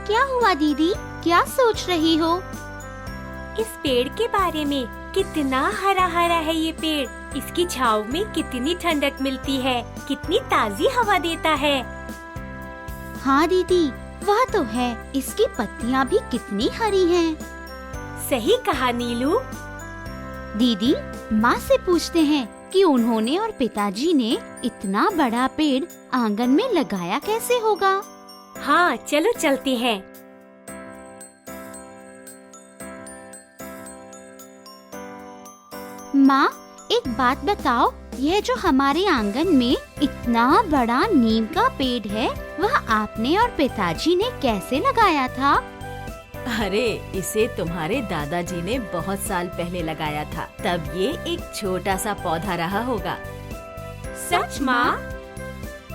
क्या हुआ दीदी, क्या सोच रही हो? इस पेड़ के बारे में। कितना हरा हरा है ये पेड़। इसकी छांव में कितनी ठंडक मिलती है, कितनी ताज़ी हवा देता है। हाँ दीदी, वह तो है। इसकी पत्तियाँ भी कितनी हरी हैं। सही कहा नीलू। दीदी, माँ से पूछते हैं कि उन्होंने और पिताजी ने इतना बड़ा पेड़ आंगन में लगाया कैसे होगा। हाँ, चलो चलते हैं। माँ, एक बात बताओ, यह जो हमारे आंगन में इतना बड़ा नीम का पेड़ है, वह आपने और पिताजी ने कैसे लगाया था? अरे, इसे तुम्हारे दादाजी ने बहुत साल पहले लगाया था। तब ये एक छोटा सा पौधा रहा होगा। सच माँ?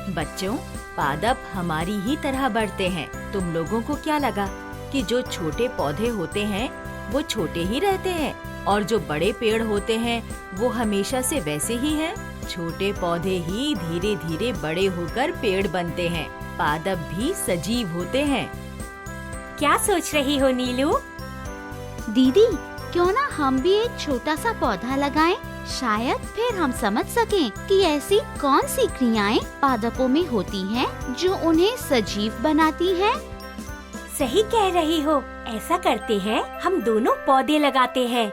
बच्चों, पादप हमारी ही तरह बढ़ते हैं। तुम लोगों को क्या लगा कि जो छोटे पौधे होते हैं वो छोटे ही रहते हैं और जो बड़े पेड़ होते हैं वो हमेशा से वैसे ही हैं? छोटे पौधे ही धीरे धीरे बड़े होकर पेड़ बनते हैं। पादप भी सजीव होते हैं। क्या सोच रही हो नीलू? दीदी, क्यों ना हम भी एक छोटा सा पौधा लगाएं? शायद फिर हम समझ सकें कि ऐसी कौन सी क्रियाएं पादपों में होती हैं जो उन्हें सजीव बनाती हैं। सही कह रही हो। ऐसा करते हैं, हम दोनों पौधे लगाते हैं।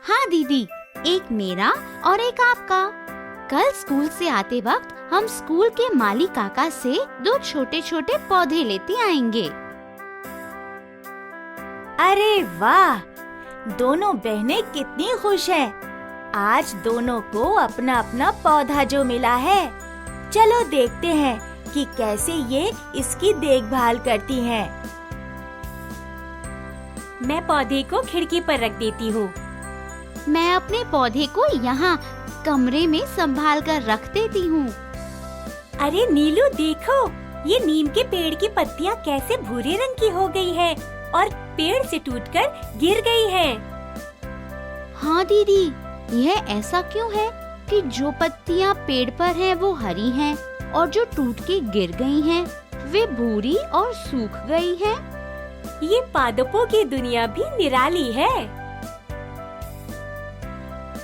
हाँ दीदी, एक मेरा और एक आपका। कल स्कूल से आते वक्त हम स्कूल के माली काका से 2 छोटे छोटे पौधे लेते आएंगे। अरे वाह, दोनों बहनें कितनी खुश हैं। आज दोनों को अपना अपना पौधा जो मिला है। चलो देखते हैं कि कैसे ये इसकी देखभाल करती हैं। मैं पौधे को खिड़की पर रख देती हूँ। मैं अपने पौधे को यहाँ कमरे में संभाल कर रख देती हूँ। अरे नीलू, देखो, ये नीम के पेड़ की पत्तियाँ कैसे भूरे रंग की हो गई है और पेड़ से टूटकर गिर गई है। हाँ दीदी, यह ऐसा क्यों है कि जो पत्तियाँ पेड़ पर हैं वो हरी हैं और जो टूट के गिर गई हैं वे भूरी और सूख गई हैं। ये पादपों की दुनिया भी निराली है।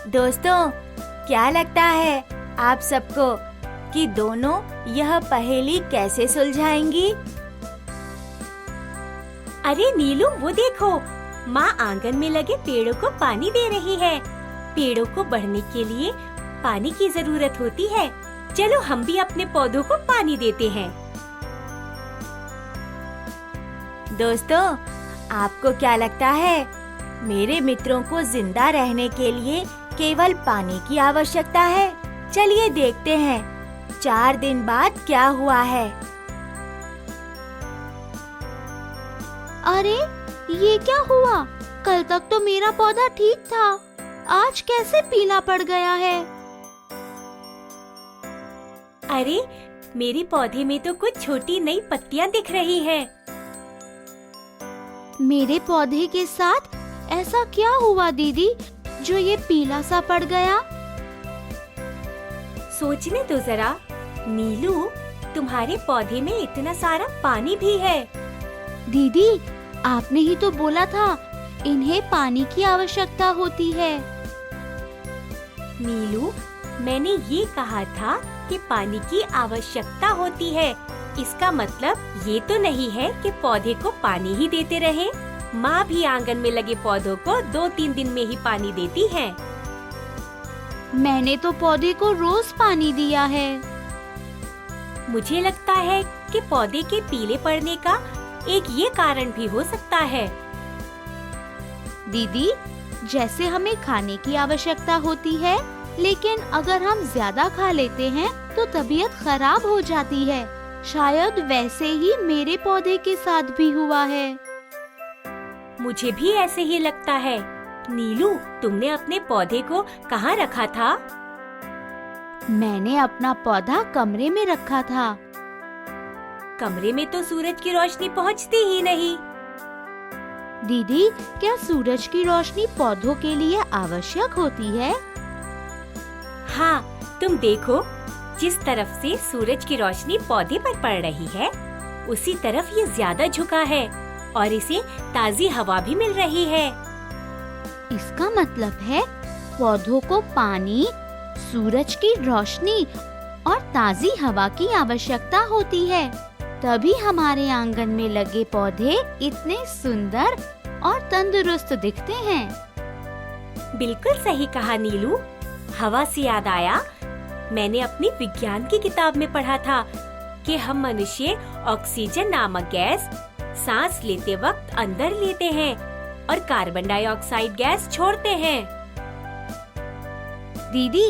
दोस्तों, क्या लगता है आप सबको कि दोनों यह पहेली कैसे सुलझाएंगी? अरे नीलू, वो देखो, माँ आंगन में लगे पेड़ों को पानी दे रही है। पेड़ों को बढ़ने के लिए पानी की जरूरत होती है। चलो हम भी अपने पौधों को पानी देते हैं। दोस्तों, आपको क्या लगता है? मेरे मित्रों को जिंदा रहने के लिए केवल पानी की आवश्यकता है। चलिए देखते हैं 4 दिन बाद क्या हुआ है। अरे, ये क्या हुआ? कल तक तो मेरा पौधा ठीक था, आज कैसे पीला पड़ गया है? अरे, मेरे पौधे में तो कुछ छोटी नई पत्तियाँ दिख रही है। मेरे पौधे के साथ ऐसा क्या हुआ दीदी, जो ये पीला सा पड़ गया? सोचने दो जरा। नीलू, तुम्हारे पौधे में इतना सारा पानी भी है। दीदी, आपने ही तो बोला था इन्हें पानी की आवश्यकता होती है। नीलू, मैंने ये कहा था कि पानी की आवश्यकता होती है। इसका मतलब ये तो नहीं है कि पौधे को पानी ही देते रहे। माँ भी आंगन में लगे पौधों को 2-3 दिन में ही पानी देती है। मैंने तो पौधे को रोज पानी दिया है। मुझे लगता है कि पौधे के पीले पड़ने का एक ये कारण भी हो सकता है। दीदी, जैसे हमें खाने की आवश्यकता होती है, लेकिन अगर हम ज्यादा खा लेते हैं तो तबीयत खराब हो जाती है। शायद वैसे ही मेरे पौधे के साथ भी हुआ है। मुझे भी ऐसे ही लगता है। नीलू, तुमने अपने पौधे को कहाँ रखा था? मैंने अपना पौधा कमरे में रखा था। कमरे में तो सूरज की रोशनी पहुँचती ही नहीं। दीदी, क्या सूरज की रोशनी पौधों के लिए आवश्यक होती है? हाँ, तुम देखो, जिस तरफ से सूरज की रोशनी पौधे पर पड़ रही है, उसी तरफ ये ज्यादा झुका है और इसे ताजी हवा भी मिल रही है। इसका मतलब है पौधों को पानी, सूरज की रोशनी और ताजी हवा की आवश्यकता होती है। तभी हमारे आंगन में लगे पौधे इतने सुंदर और तंदुरुस्त दिखते हैं। बिल्कुल सही कहा नीलू। हवा से याद आया, मैंने अपनी विज्ञान की किताब में पढ़ा था कि हम मनुष्य ऑक्सीजन नामक गैस सांस लेते वक्त अंदर लेते हैं और कार्बन डाइऑक्साइड गैस छोड़ते हैं। दीदी,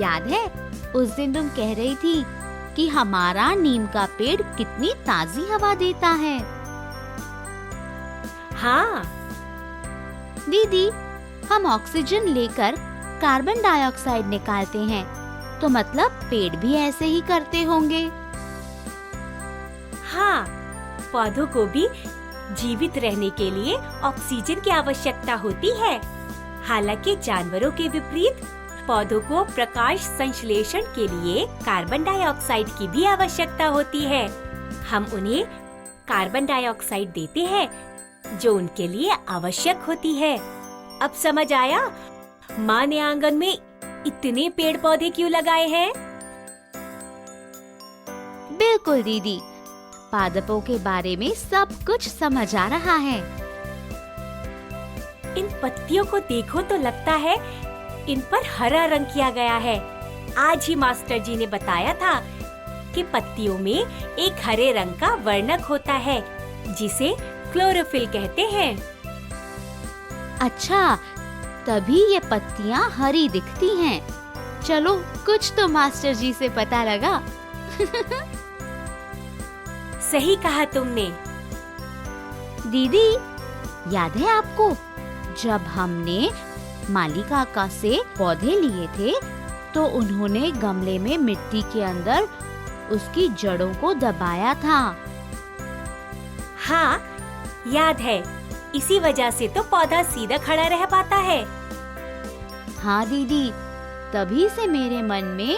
याद है उस दिन तुम कह रही थी कि हमारा नीम का पेड़ कितनी ताजी हवा देता है। हाँ दीदी, हम ऑक्सीजन लेकर कार्बन डाइऑक्साइड निकालते हैं, तो मतलब पेड़ भी ऐसे ही करते होंगे। हाँ, पौधों को भी जीवित रहने के लिए ऑक्सीजन की आवश्यकता होती है। हालांकि जानवरों के विपरीत पौधों को प्रकाश संश्लेषण के लिए कार्बन डाइऑक्साइड की भी आवश्यकता होती है। हम उन्हें कार्बन डाइऑक्साइड देते हैं जो उनके लिए आवश्यक होती है। अब समझ आया माँ ने आंगन में इतने पेड़ पौधे क्यों लगाए हैं? बिल्कुल दीदी, पादपों के बारे में सब कुछ समझ आ रहा है। इन पत्तियों को देखो तो लगता है इन पर हरा रंग किया गया है। आज ही मास्टर जी ने बताया था कि पत्तियों में एक हरे रंग का वर्णक होता है जिसे क्लोरोफिल कहते हैं। अच्छा, तभी ये पत्तियाँ हरी दिखती हैं। चलो, कुछ तो मास्टर जी से पता लगा। सही कहा तुमने। दीदी, याद है आपको जब हमने माली काका से पौधे लिए थे तो उन्होंने गमले में मिट्टी के अंदर उसकी जड़ों को दबाया था। हाँ, याद है। इसी वजह से तो पौधा सीधा खड़ा रह पाता है। हाँ दीदी, तभी से मेरे मन में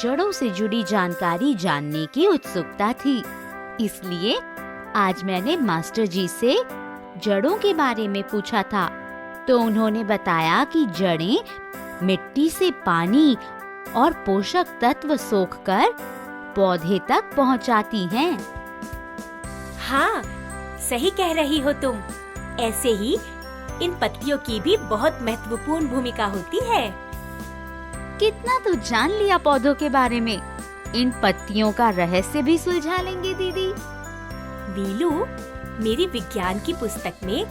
जड़ों से जुड़ी जानकारी जानने की उत्सुकता थी। इसलिए आज मैंने मास्टर जी से जड़ों के बारे में पूछा था, तो उन्होंने बताया कि जड़ें मिट्टी से पानी और पोषक तत्व सोखकर पौधे तक पहुंचाती हैं। हाँ, सही कह रही हो तुम। ऐसे ही इन पत्तियों की भी बहुत महत्वपूर्ण भूमिका होती है। कितना तो जान लिया पौधों के बारे में। इन पत्तियों का रहस्य भी सुलझा लेंगे दीदी। नीलू, मेरी विज्ञान की पुस्तक में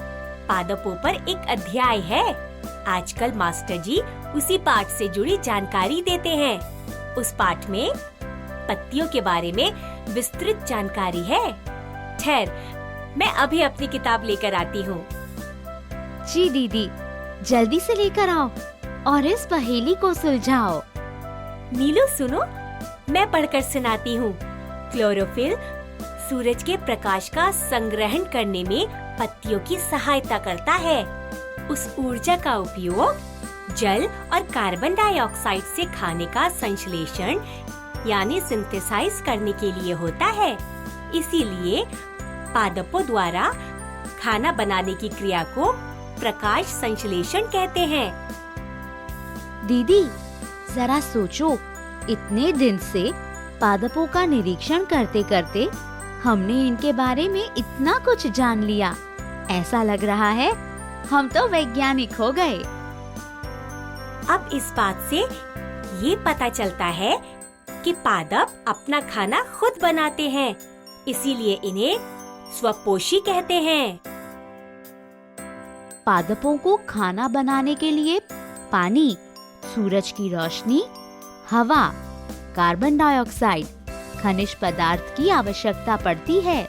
पादपों पर एक अध्याय है। आजकल मास्टर जी उसी पाठ से जुड़ी जानकारी देते हैं। उस पाठ में पत्तियों के बारे में विस्तृत जानकारी है। ठहर, मैं अभी अपनी किताब लेकर आती हूँ। जी दीदी, जल्दी से लेकर आओ और इस पहेली को सुलझाओ। नीलू सुनो, मैं पढ़कर सुनाती हूँ। क्लोरोफिल सूरज के प्रकाश का संग्रहण करने में पत्तियों की सहायता करता है। उस ऊर्जा का उपयोग जल और कार्बन डाइऑक्साइड से खाने का संश्लेषण यानी सिंथेसाइज करने के लिए होता है। इसीलिए पादपों द्वारा खाना बनाने की क्रिया को प्रकाश संश्लेषण कहते हैं। दीदी, जरा सोचो, इतने दिन से पादपों का निरीक्षण करते करते हमने इनके बारे में इतना कुछ जान लिया। ऐसा लग रहा है हम तो वैज्ञानिक हो गए। अब इस बात से ये पता चलता है कि पादप अपना खाना खुद बनाते हैं, इसीलिए इन्हें स्वपोषी कहते हैं। पादपों को खाना बनाने के लिए पानी, सूरज की रोशनी, हवा, कार्बन डाइऑक्साइड, खनिज पदार्थ की आवश्यकता पड़ती है।